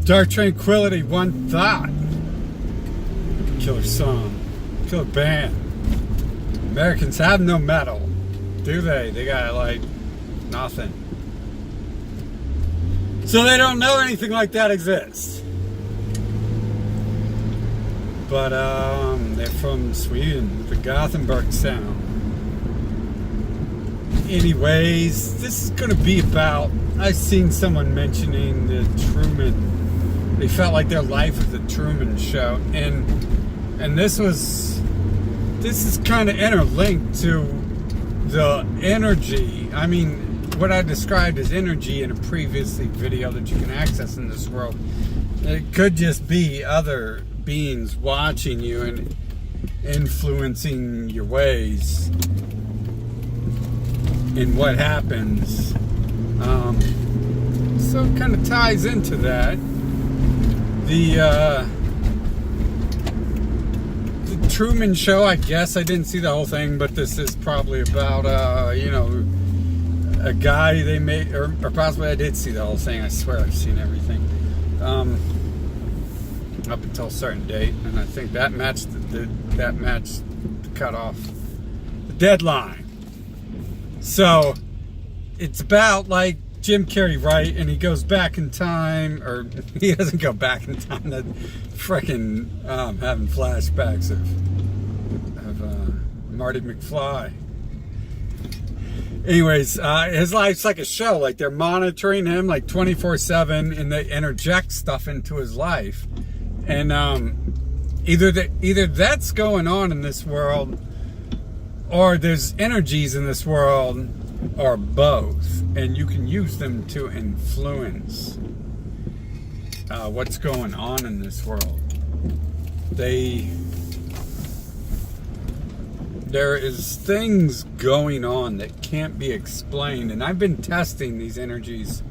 Dark Tranquillity, One Thought. Killer song. Killer band. Americans have no metal, do they? They got like nothing. So they don't know anything like that exists. But they're from Sweden, the Gothenburg sound. Anyways, this is going to be about, I've seen someone mentioning the Truman, they felt like their life was the Truman Show, and this is kind of interlinked to the energy. I mean, what I described as energy in a previous video that you can access in this world, it could just be other beings watching you and influencing your ways and what happens. So it kind of ties into that. The Truman Show, I guess I didn't see the whole thing, but this is probably about a guy they made, or possibly I did see the whole thing. I swear I've seen everything up until a certain date, and I think that matched the cutoff, the deadline. So it's about like Jim Carrey, right? And he goes back in time, or he doesn't go back in time. That freaking having flashbacks of Marty McFly. Anyways, his life's like a show. Like they're monitoring him like 24/7, and they interject stuff into his life. And either that's going on in this world, or there's energies in this world, or both, and you can use them to influence what's going on in this world. There is things going on that can't be explained, and I've been testing these energies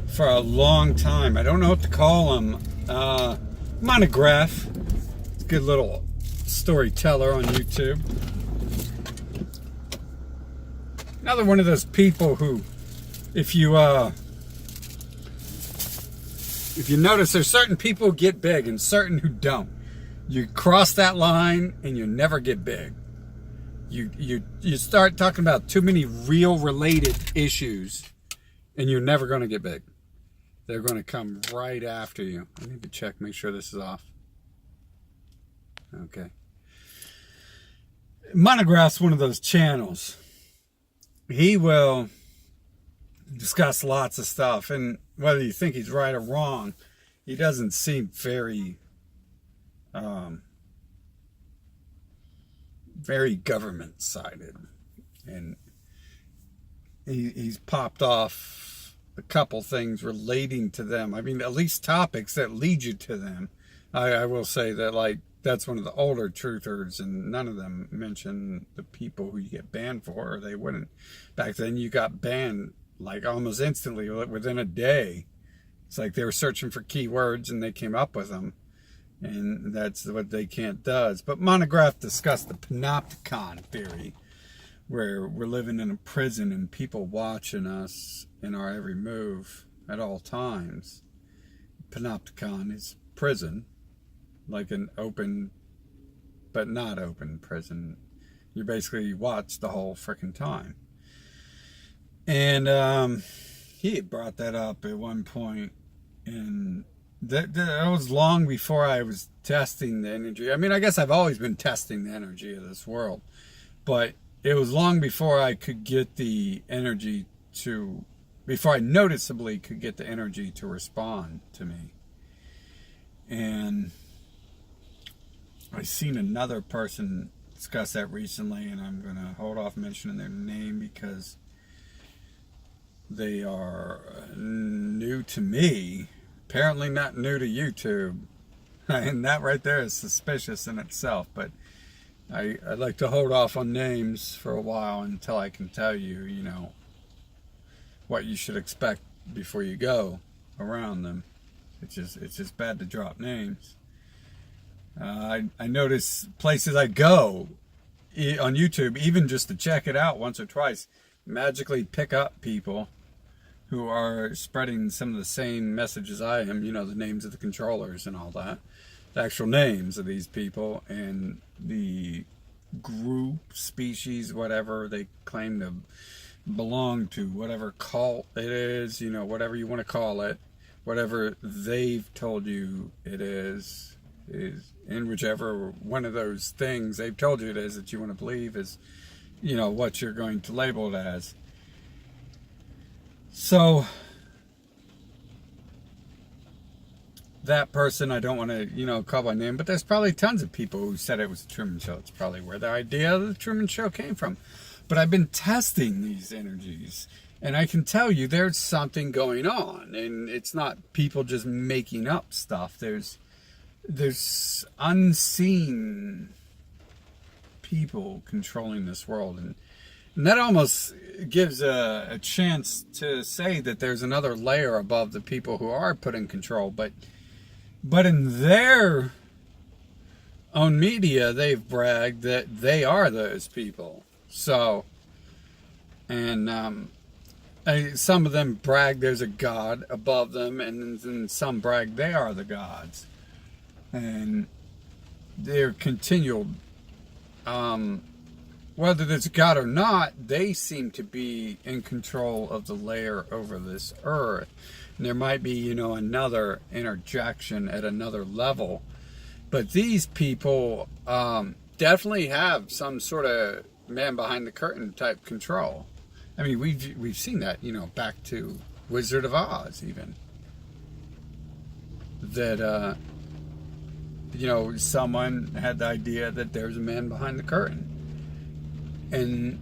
for a long time. I don't know what to call them. Monograph, it's a good little storyteller on YouTube. Another one of those people who, if you notice, there's certain people who get big and certain who don't. You cross that line and you never get big. You start talking about too many real related issues and you're never going to get big. They're going to come right after you. I need to check, make sure this is off. Okay. Monograph's one of those channels. He will discuss lots of stuff, and whether you think he's right or wrong, he doesn't seem very very government-sided, and he's popped off a couple things relating to them. I mean, at least topics that lead you to them. I will say that, like, that's one of the older truthers, and none of them mention the people who you get banned for, or they wouldn't. Back then, you got banned like almost instantly, within a day. It's like they were searching for keywords and they came up with them, and that's what They Can't does. But Monograph discussed the panopticon theory, where we're living in a prison and people watching us in our every move at all times. Panopticon is prison, like an open but not open prison. You basically watch the whole freaking time. And he had brought that up at one point, and that was long before I was testing the energy. I mean, I guess I've always been testing the energy of this world, but it was long before I could get the energy to, before I noticeably could get the energy to respond to me. And I've seen another person discuss that recently, and I'm going to hold off mentioning their name because they are new to me, apparently not new to YouTube. And that right there is suspicious in itself, but I'd like to hold off on names for a while until I can tell you, you know, what you should expect before you go around them. It's just bad to drop names. I notice places I go on YouTube, even just to check it out once or twice, magically pick up people who are spreading some of the same messages I am, the names of the controllers and all that, the actual names of these people and the group, species, whatever they claim to belong to, whatever cult it is, whatever you want to call it, whatever they've told you it is in whichever one of those things they've told you it is that you want to believe is, what you're going to label it as. So that person, I don't want to, call by name, but there's probably tons of people who said it was the Truman Show. It's probably where the idea of the Truman Show came from. But I've been testing these energies, and I can tell you there's something going on, and it's not people just making up stuff. There's unseen people controlling this world, and that almost gives a chance to say that there's another layer above the people who are put in control, but in their own media, they've bragged that they are those people. So, and some of them brag there's a God above them, and then some brag they are the gods. And they're continual, whether there's a God or not, they seem to be in control of the layer over this earth. And there might be, another interjection at another level. But these people definitely have some sort of man behind the curtain type control. I mean, we've seen that, back to Wizard of Oz even. That, someone had the idea that there's a man behind the curtain. And,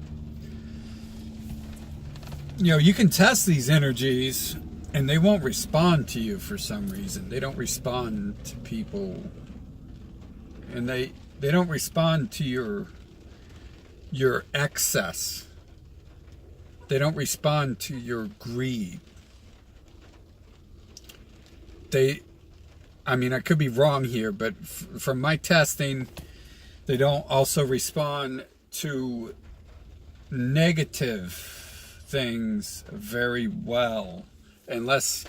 you can test these energies and they won't respond to you for some reason. They don't respond to people. And they don't respond to your excess. They don't respond to your greed. I could be wrong here, but from my testing, they don't also respond to negative things very well. Unless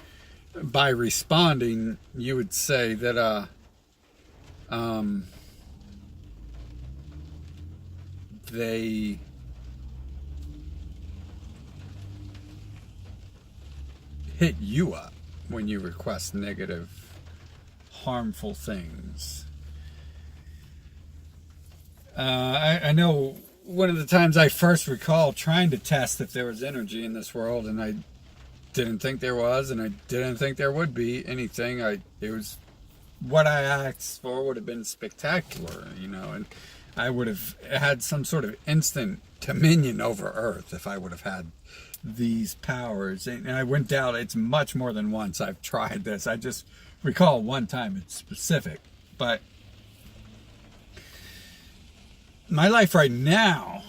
by responding, you would say that, they hit you up when you request negative, harmful things. I know one of the times I first recall trying to test if there was energy in this world, and I didn't think there was, and I didn't think there would be anything. It was what I asked for would have been spectacular, and I would have had some sort of instant dominion over Earth if I would have had these powers. And I went down, it's much more than once I've tried this. I just recall one time it's specific. But my life right now,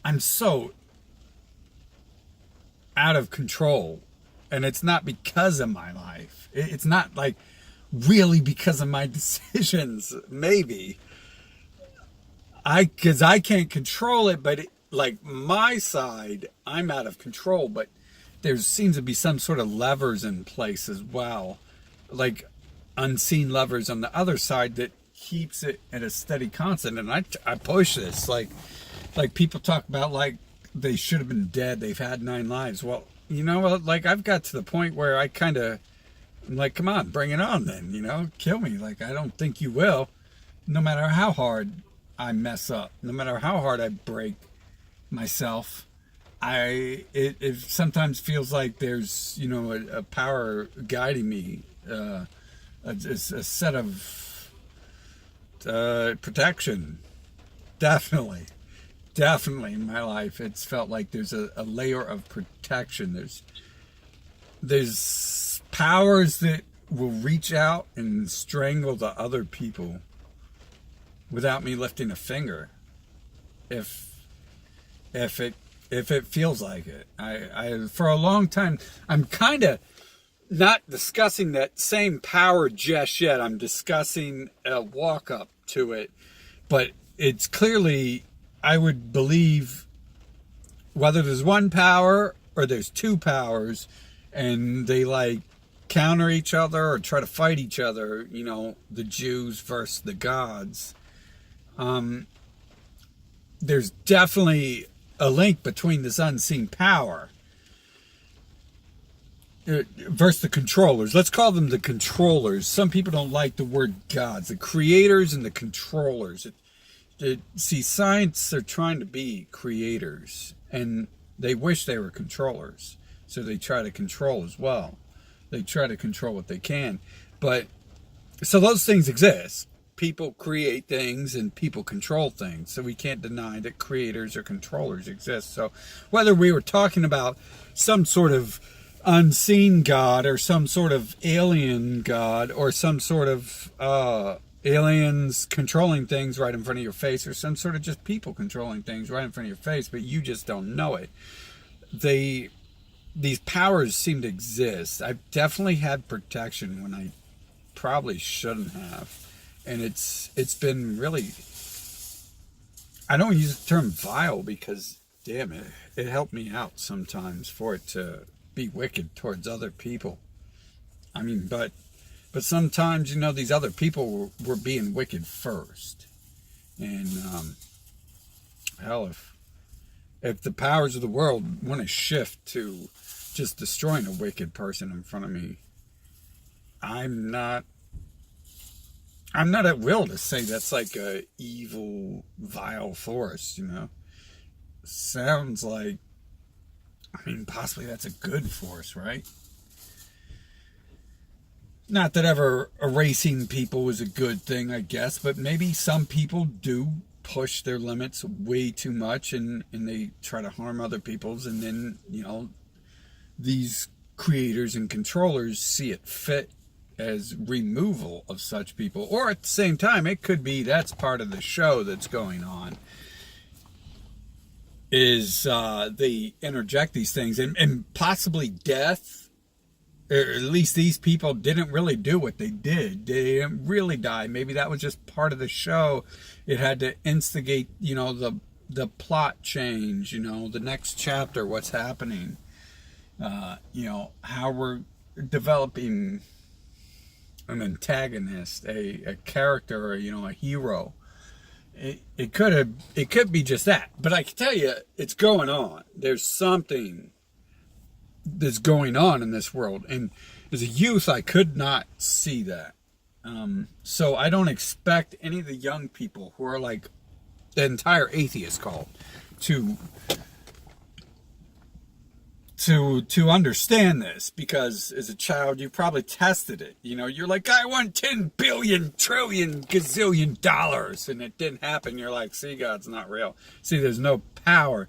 I'm so out of control. And it's not because of my life. It's not really because of my decisions, maybe. Because I can't control it, but my side, I'm out of control, but there seems to be some sort of levers in place as well. Unseen levers on the other side that keeps it at a steady constant. And I push this, like people talk about they should have been dead. They've had 9 lives. Well, I've got to the point where I kind of, I'm like, come on, bring it on then, kill me. I don't think you will, no matter how hard I mess up, no matter how hard I break myself. It sometimes feels like there's, a power guiding me, a set of protection. Definitely in my life, it's felt like there's a layer of protection. There's powers that will reach out and strangle the other people without me lifting a finger, if it feels like it. I for a long time, I'm kind of not discussing that same power just yet. I'm discussing a walk up to it, but it's clearly, I would believe, whether there's one power or there's two powers, and they like counter each other or try to fight each other, you know, the Jews versus the gods, there's definitely a link between this unseen power versus the controllers. Let's call them the controllers. Some people don't like the word gods. The creators and the controllers. See, science are trying to be creators, and they wish they were controllers. So they try to control as well. They try to control what they can. But, so those things exist. People create things and people control things. So we can't deny that creators or controllers exist. So whether we were talking about some sort of unseen god or some sort of alien god or some sort of aliens controlling things right in front of your face, or some sort of just people controlling things right in front of your face, but you just don't know it. These powers seem to exist. I've definitely had protection when I probably shouldn't have. And it's been really, I don't use the term vile because, damn it, it helped me out sometimes for it to be wicked towards other people. I mean, but sometimes, you know, these other people were being wicked first. And, hell, if the powers of the world want to shift to just destroying a wicked person in front of me, I'm not at will to say that's like a evil, vile force, you know. Sounds like, I mean, possibly that's a good force, right? Not that ever erasing people is a good thing, I guess, but maybe some people do push their limits way too much, and they try to harm other people's, and then, you know, these creators and controllers see it fit as removal of such people. Or at the same time, it could be that's part of the show that's going on, is they interject these things, and possibly death, or at least these people didn't really do what they did. They didn't really die. Maybe that was just part of the show. It had to instigate, you know, the plot change, you know, the next chapter, what's happening, you know, how we're developing an antagonist, a character, or, you know, a hero. It could be just that, but I can tell you it's going on. There's something that's going on in this world, and as a youth I could not see that. So I don't expect any of the young people who are like the entire atheist cult to understand this, because as a child you probably tested it. You know, you're like, I want 10 billion trillion gazillion dollars, and it didn't happen. You're like, see, God's not real. See, there's no power,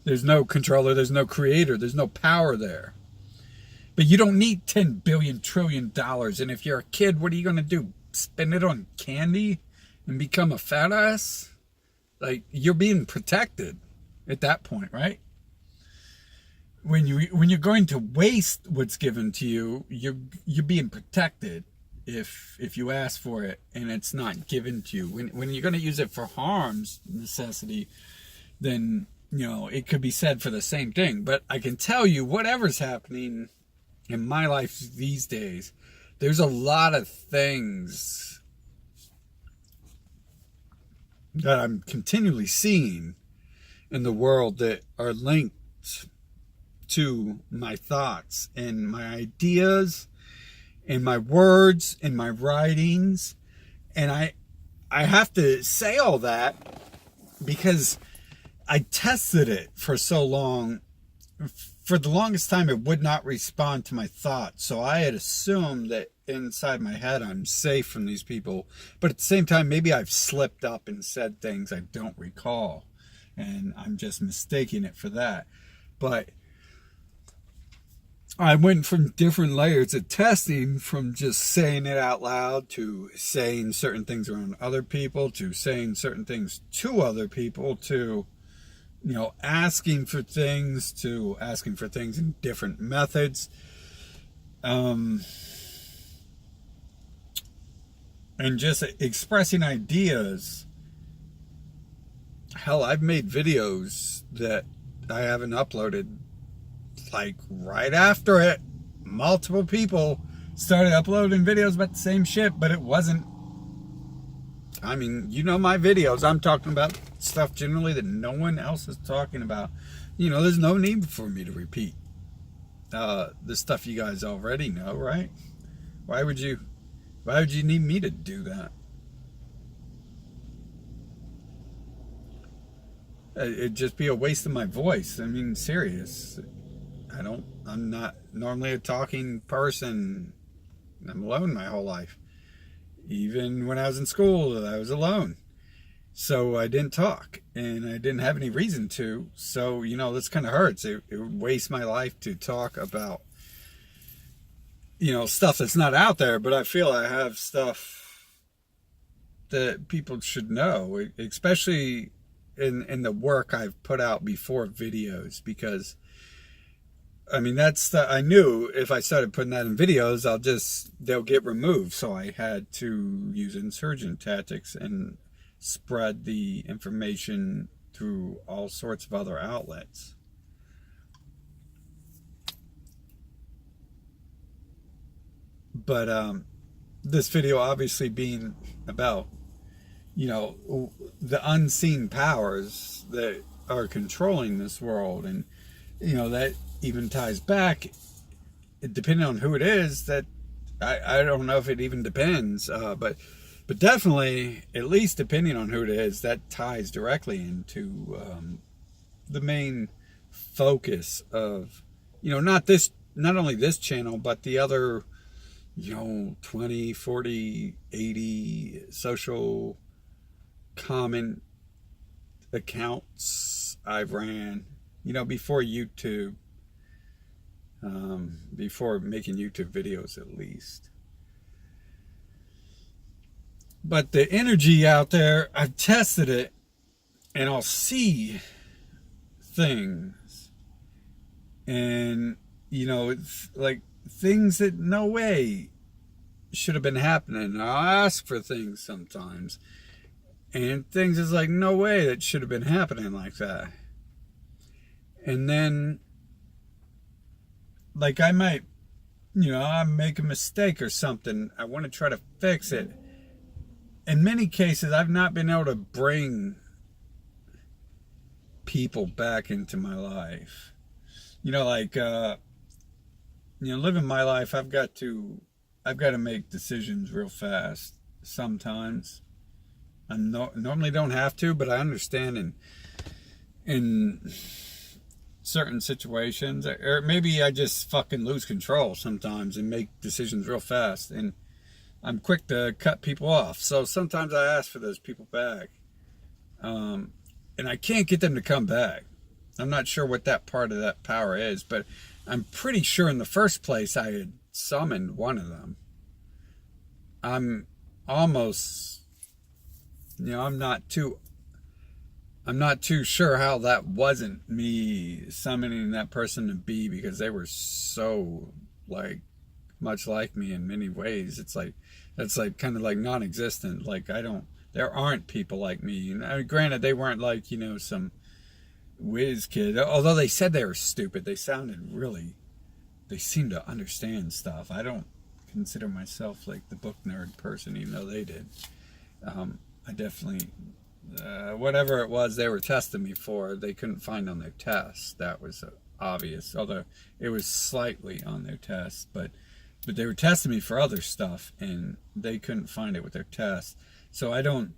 there's no controller, there's no creator, there's no power there. But you don't need 10 billion trillion dollars. And if you're a kid, what are you going to do? Spend it on candy and become a fat ass? Like, you're being protected at that point, right? When you're going to waste what's given to you, you're being protected if you ask for it and it's not given to you. When you're going to use it for harm's necessity, then, you know, it could be said for the same thing. But I can tell you, whatever's happening in my life these days, there's a lot of things that I'm continually seeing in the world that are linked to my thoughts and my ideas and my words and my writings. And I have to say all that because I tested it for so long. For the longest time, it would not respond to my thoughts. So I had assumed that inside my head I'm safe from these people. But at the same time, maybe I've slipped up and said things I don't recall, and I'm just mistaking it for that. But I went from different layers of testing, from just saying it out loud to saying certain things around other people, to saying certain things to other people, to, you know, asking for things, to asking for things in different methods. And just expressing ideas. Hell, I've made videos that I haven't uploaded, like, right after it, multiple people started uploading videos about the same shit, but it wasn't. I mean, you know my videos. I'm talking about stuff generally that no one else is talking about. You know, there's no need for me to repeat the stuff you guys already know, right? Why would you need me to do that? It'd just be a waste of my voice. I mean, serious. I'm not normally a talking person. I'm alone my whole life. Even when I was in school, I was alone. So I didn't talk, and I didn't have any reason to. So, you know, this kind of hurts. It would waste my life to talk about, you know, stuff that's not out there, but I feel I have stuff that people should know, especially in the work I've put out before videos, because I mean, I knew if I started putting that in videos, they'll get removed. So I had to use insurgent tactics and spread the information through all sorts of other outlets. But this video obviously being about, you know, the unseen powers that are controlling this world, and you know that even ties back, depending on who it is, that I don't know if it even depends, but definitely, at least depending on who it is, that ties directly into the main focus of, you know, not only this channel, but the other, you know, 20, 40, 80 social comment accounts I've ran, you know, before YouTube, before making YouTube videos at least. But the energy out there, I've tested it, and I'll see things, and you know, it's like things that no way should have been happening. I'll ask for things sometimes, and things is like, no way that should have been happening like that. And then, like, I might, you know, I make a mistake or something. I want to try to fix it. In many cases, I've not been able to bring people back into my life. You know, like, you know, living my life, I've got to make decisions real fast sometimes. I normally don't have to, but I understand in certain situations, or maybe I just fucking lose control sometimes and make decisions real fast, and I'm quick to cut people off. So sometimes I ask for those people back, and I can't get them to come back. I'm not sure what that part of that power is, but I'm pretty sure in the first place I had summoned one of them. I'm almost, you know, I'm not too sure how that wasn't me summoning that person to be, because they were so, like, much like me in many ways. It's like kind of like non-existent. Like, there aren't people like me. And I mean, granted, they weren't like, you know, some whiz kid, although they said they were stupid. They seemed to understand stuff. I don't consider myself like the book nerd person, even though they did. I definitely, whatever it was they were testing me for, they couldn't find on their test. That was obvious, although it was slightly on their test, but they were testing me for other stuff, and they couldn't find it with their test. So I don't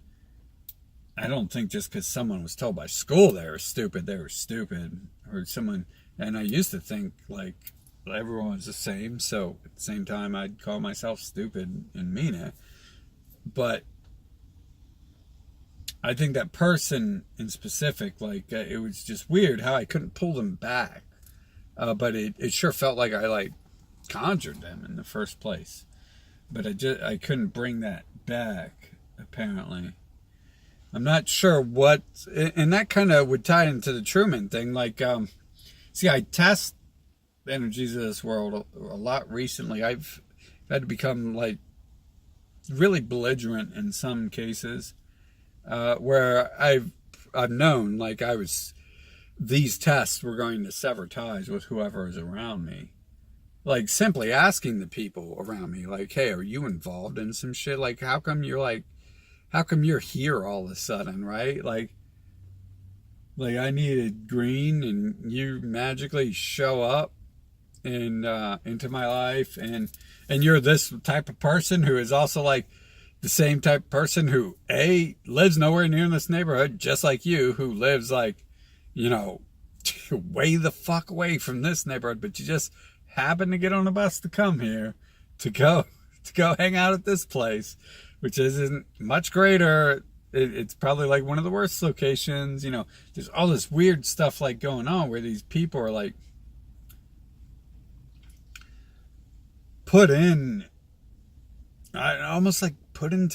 think just because someone was told by school they were stupid, or someone. And I used to think like everyone was the same, so at the same time I'd call myself stupid and mean it. But I think that person in specific, like, it was just weird how I couldn't pull them back. But it sure felt like I, like, conjured them in the first place. But I couldn't bring that back, apparently. I'm not sure what, and that kind of would tie into the Truman thing. Like, see, I test the energies of this world a lot recently. I've had to become, like, really belligerent in some cases. Where I've known, like, I was these tests were going to sever ties with whoever is around me. Like, simply asking the people around me, like, hey, are you involved in some shit? Like, how come you're here all of a sudden, right? Like I needed green and you magically show up and into my life, and you're this type of person who is also like the same type of person who lives nowhere near this neighborhood, just like you, who lives like, you know, way the fuck away from this neighborhood, but you just happen to get on a bus to come here to go hang out at this place, which isn't much greater. It's probably like one of the worst locations. You know, there's all this weird stuff like going on where these people are like put into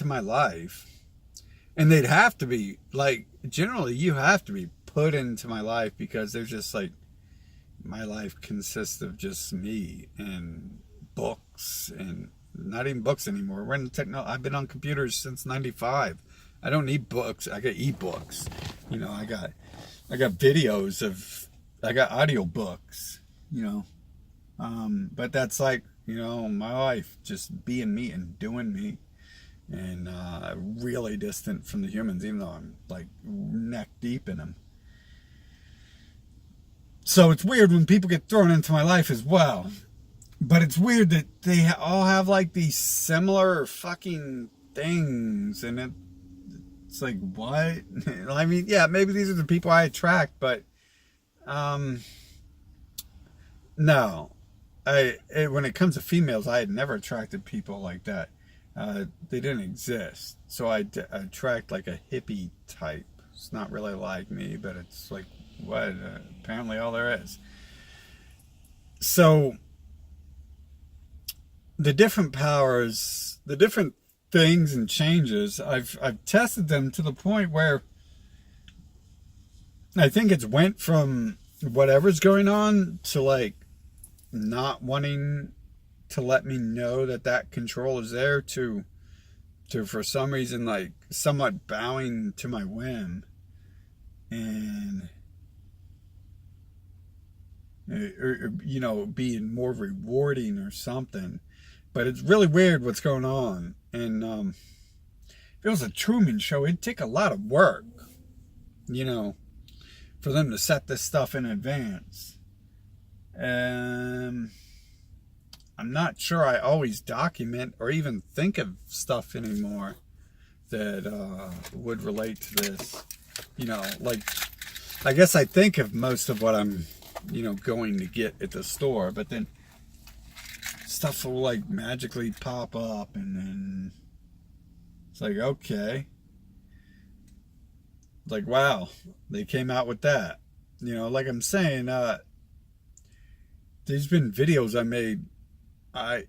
my life, and they'd have to be like, generally you have to be put into my life, because they're just like, my life consists of just me and books, and not even books anymore. We're in I've been on computers since '95. I don't need books. I got ebooks. You know, I got videos I got audio books, you know. But that's like, you know, my life, just being me and doing me, and really distant from the humans, even though I'm like neck deep in them. So it's weird when people get thrown into my life as well. But it's weird that they all have like these similar fucking things, and it's like, what? I mean, yeah, maybe these are the people I attract, but no. When it comes to females, I had never attracted people like that. They didn't exist. So I attract like a hippie type. It's not really like me, but it's like, what? Apparently all there is. So the different powers, the different things and changes, I've tested them to the point where I think it's went from whatever's going on to like not wanting to let me know that control is there, to for some reason like somewhat bowing to my whim, and or, you know, being more rewarding or something. But it's really weird what's going on. And if it was a Truman Show, it'd take a lot of work, you know, for them to set this stuff in advance. I'm not sure I always document or even think of stuff anymore that would relate to this. You know, like, I guess I think of most of what I'm, you know, going to get at the store, but then stuff will like magically pop up, and then it's like, okay, like, wow, they came out with that. You know, like I'm saying, there's been videos I made. I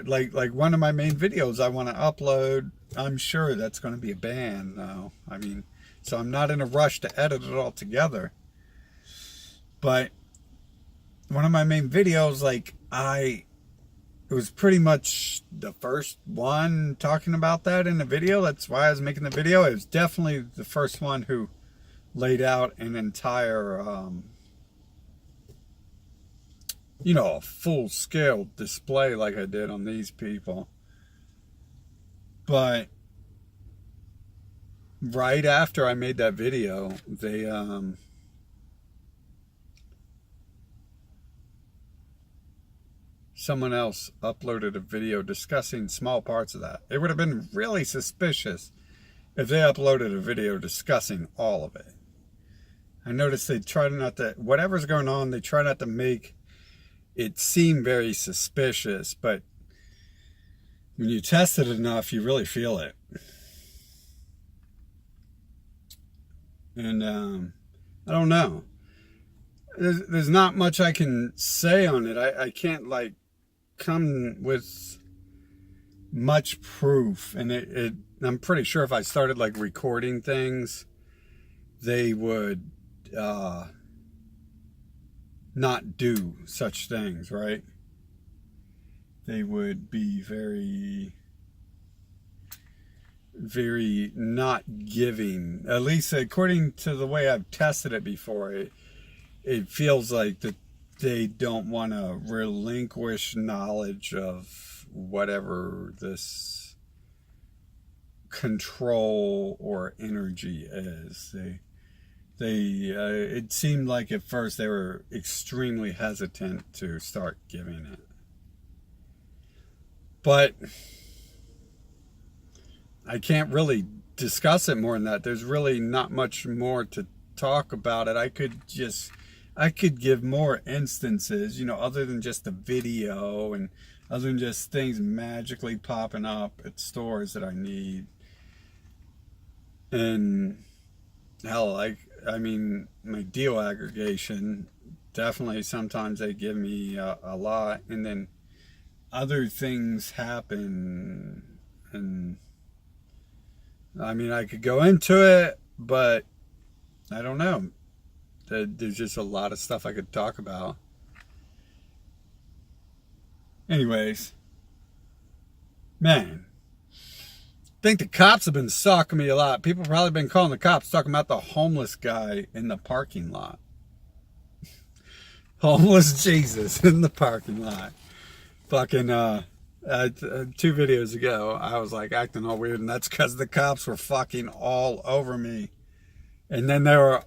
like one of my main videos I want to upload. I'm sure that's going to be a ban though. I mean, so I'm not in a rush to edit it all together. But one of my main videos, like, it was pretty much the first one talking about that in the video. That's why I was making the video. It was definitely the first one who laid out an entire, you know, a full-scale display like I did on these people. But right after I made that video, they, someone else uploaded a video discussing small parts of that. It would have been really suspicious if they uploaded a video discussing all of it. I noticed they try not to, whatever's going on, they try not to make it seem very suspicious, but when you test it enough, you really feel it. And I don't know. There's not much I can say on it. I can't like come with much proof, and I'm pretty sure if I started like recording things, they would not do such things, right? They would be very very not giving. At least according to the way I've tested it before, it feels like that they don't want to relinquish knowledge of whatever this control or energy is. It seemed like at first they were extremely hesitant to start giving it. But I can't really discuss it more than that. There's really not much more to talk about it. I could give more instances, other than just the video and other than just things magically popping up at stores that I need. And hell, my deal aggregation, definitely sometimes they give me a lot, and then other things happen, and I could go into it, but I don't know. There's just a lot of stuff I could talk about. Anyways, man, I think the cops have been stalking me a lot. People have probably been calling the cops, talking about the homeless guy in the parking lot. Homeless Jesus in the parking lot. Fucking, 2 videos ago, I was like acting all weird, and that's because the cops were fucking all over me. And then that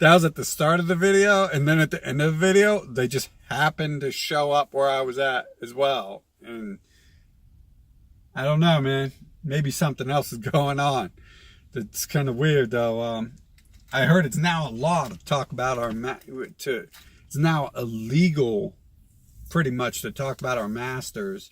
was at the start of the video, and then at the end of the video, they just happened to show up where I was at as well. And I don't know, man. Maybe something else is going on. That's kind of weird, though. I heard it's now a law to talk about it's now illegal, pretty much, to talk about our masters.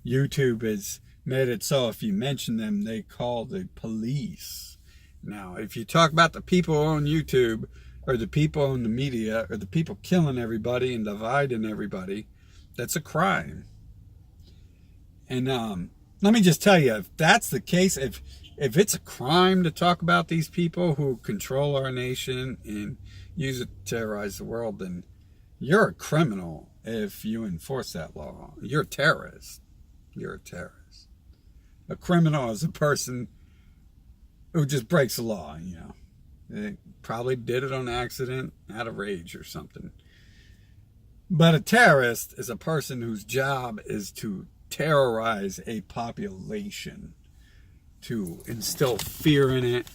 YouTube has made it so if you mention them, they call the police. Now, if you talk about the people on YouTube, or the people in the media, or the people killing everybody and dividing everybody, that's a crime. And let me just tell you, if that's the case, if it's a crime to talk about these people who control our nation and use it to terrorize the world, then you're a criminal if you enforce that law. You're a terrorist. You're a terrorist. A criminal is a person who just breaks the law, They probably did it on accident, out of rage or something. But a terrorist is a person whose job is to terrorize a population, to instill fear in it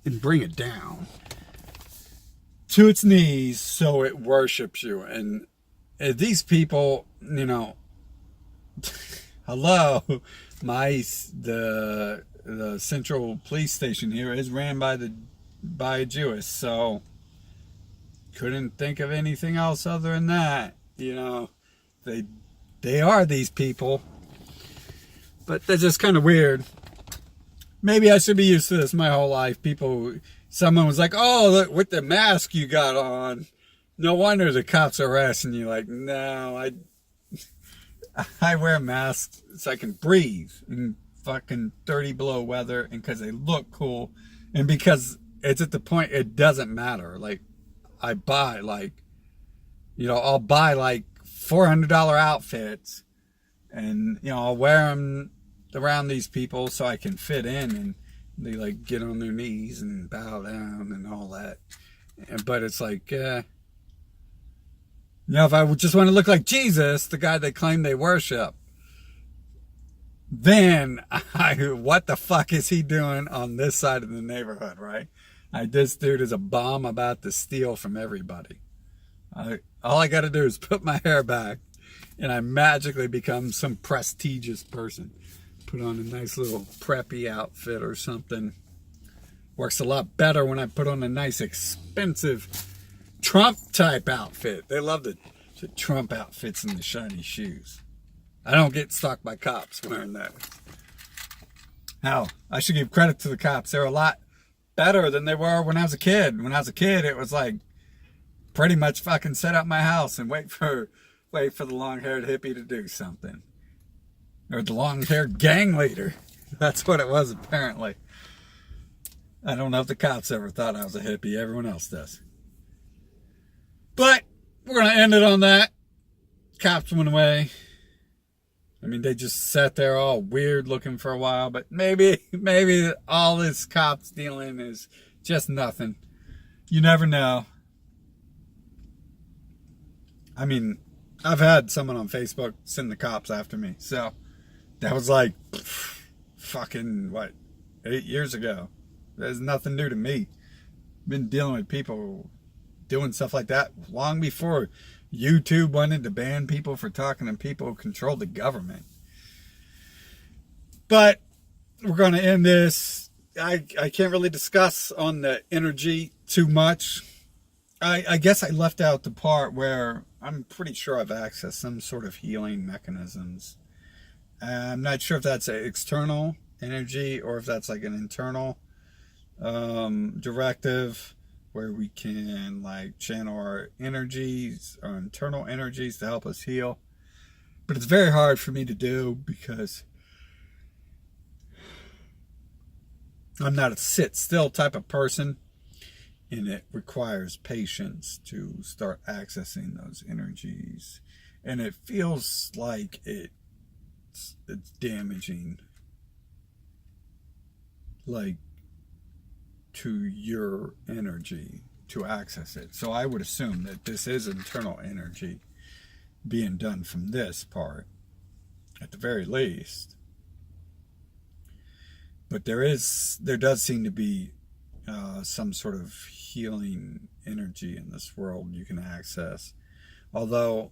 and bring it down to its knees so it worships you. And these people, hello, the central police station here is ran by a Jewish, so couldn't think of anything else other than that. They are these people, but they're just kind of weird. Maybe I should be used to this my whole life. Someone was like, "Oh, look, with the mask you got on, no wonder the cops are arresting you." Like, no, I wear masks so I can breathe in fucking 30 below weather, and because they look cool, and because it's at the point it doesn't matter. Like, I buy I'll buy like $400 outfits, and I'll wear them around these people so I can fit in, and they like get on their knees and bow down and all that. But it's like, if I just want to look like Jesus, the guy they claim they worship, then what the fuck is he doing on this side of the neighborhood, right? This dude is a bomb about to steal from everybody. All I got to do is put my hair back, and I magically become some prestigious person. Put on a nice little preppy outfit or something. Works a lot better when I put on a nice expensive Trump type outfit. They love the Trump outfits and the shiny shoes. I don't get stalked by cops wearing that. Now, I should give credit to the cops. They're a lot better than they were when I was a kid. When I was a kid, it was like pretty much fucking set up my house and wait for the long-haired hippie to do something. Or the long-haired gang leader. That's what it was, apparently. I don't know if the cops ever thought I was a hippie. Everyone else does. But we're going to end it on that. Cops went away. I mean, they just sat there all weird looking for a while, but maybe all this cops dealing is just nothing. You never know. I mean, I've had someone on Facebook send the cops after me, so that was like fucking what, 8 years ago. There's nothing new to me. Been dealing with people doing stuff like that long before YouTube wanted to ban people for talking to people who control the government. But we're going to end this. I can't really discuss on the energy too much. I guess I left out the part where I'm pretty sure I've accessed some sort of healing mechanisms. I'm not sure if that's an external energy or if that's like an internal directive where we can like channel our energies, our internal energies to help us heal. But it's very hard for me to do because I'm not a sit still type of person, and it requires patience to start accessing those energies. And it feels like it's damaging, like, to your energy to access it. So I would assume that this is internal energy being done from this part, at the very least. But there does seem to be some sort of healing energy in this world you can access. Although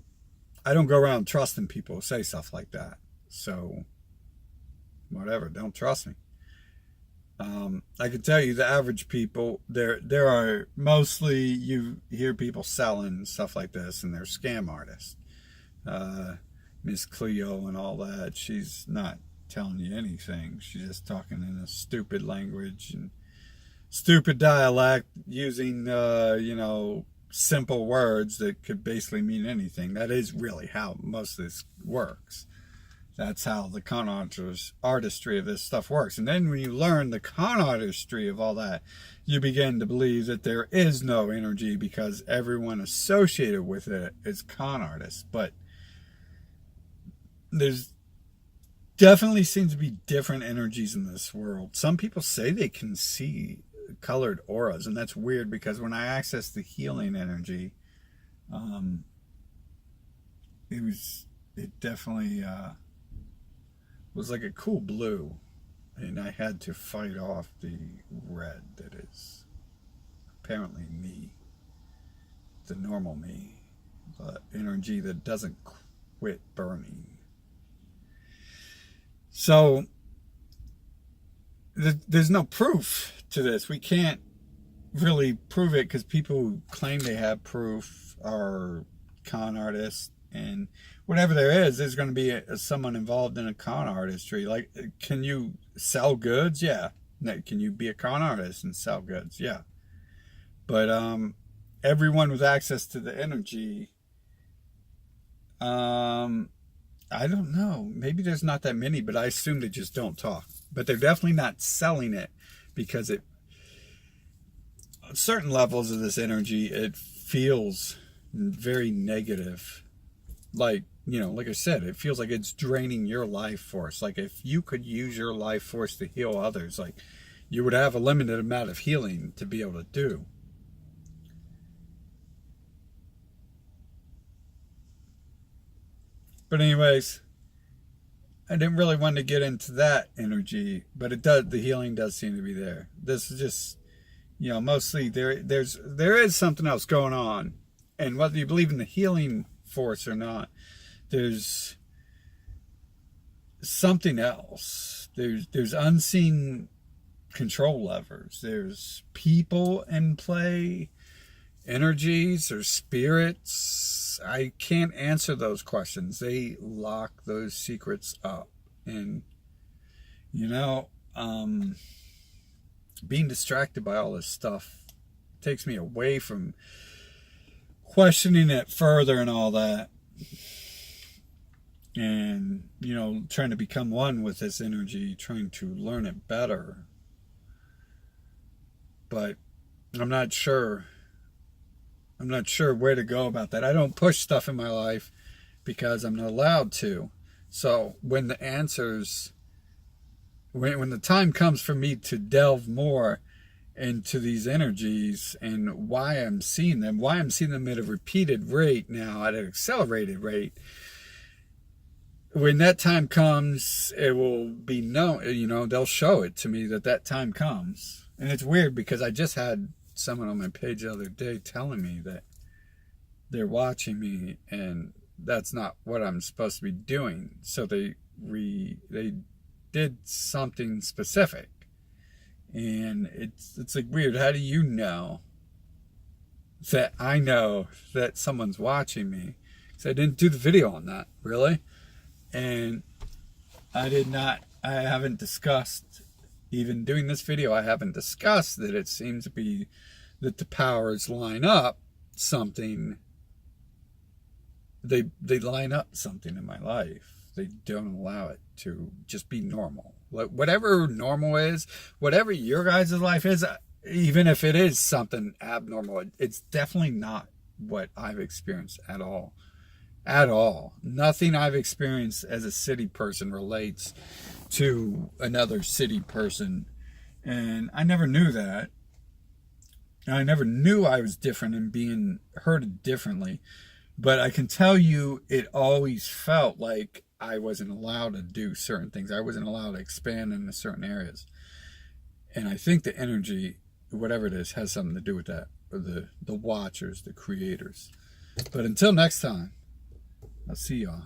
I don't go around trusting people who say stuff like that. So whatever, don't trust me. I can tell you the average people, there are mostly, you hear people selling stuff like this and they're scam artists. Miss Cleo and all that, she's not telling you anything. She's just talking in a stupid language and stupid dialect using, simple words that could basically mean anything. That is really how most of this works. That's how the con artistry of this stuff works. And then when you learn the con artistry of all that, you begin to believe that there is no energy because everyone associated with it is con artists. But there's definitely seems to be different energies in this world. Some people say they can see colored auras, and that's weird because when I access the healing energy, it definitely was like a cool blue, and I had to fight off the red that is apparently me, the normal me, the energy that doesn't quit burning. So there's no proof to this. We can't really prove it because people who claim they have proof are con artists, and whatever there is, there's going to be someone involved in a con artistry. Like, can you sell goods? Yeah. Can you be a con artist and sell goods? Yeah. But everyone with access to the energy, I don't know. Maybe there's not that many, but I assume they just don't talk. But they're definitely not selling it because on certain levels of this energy, it feels very negative. Like I said, it feels like it's draining your life force. Like if you could use your life force to heal others, like you would have a limited amount of healing to be able to do. But anyways, I didn't really want to get into that energy, but the healing does seem to be there. This is just, mostly there is something else going on. And whether you believe in the healing force or not, there's something else. There's unseen control levers. There's people in play, energies or spirits. I can't answer those questions. They lock those secrets up. And being distracted by all this stuff takes me away from questioning it further and all that. And, trying to become one with this energy, trying to learn it better. But I'm not sure where to go about that. I don't push stuff in my life because I'm not allowed to. So when the answers, when the time comes for me to delve more into these energies and why I'm seeing them at a repeated rate now, at an accelerated rate, when that time comes, it will be known, they'll show it to me that time comes. And it's weird because I just had someone on my page the other day telling me that they're watching me and that's not what I'm supposed to be doing. So they did something specific. And it's like weird. How do you know that I know that someone's watching me? Because I didn't do the video on that, really. And I haven't discussed, even doing this video, I haven't discussed that it seems to be that the powers line up something. They line up something in my life. They don't allow it to just be normal. Whatever normal is, whatever your guys' life is, even if it is something abnormal, it's definitely not what I've experienced at all. At all. Nothing I've experienced as a city person relates to another city person. And I never knew that. I never knew I was different and being hurted differently. But I can tell you, it always felt like I wasn't allowed to do certain things. I wasn't allowed to expand into certain areas. And I think the energy, whatever it is, has something to do with that. Or the watchers, the creators. But until next time, I'll see y'all.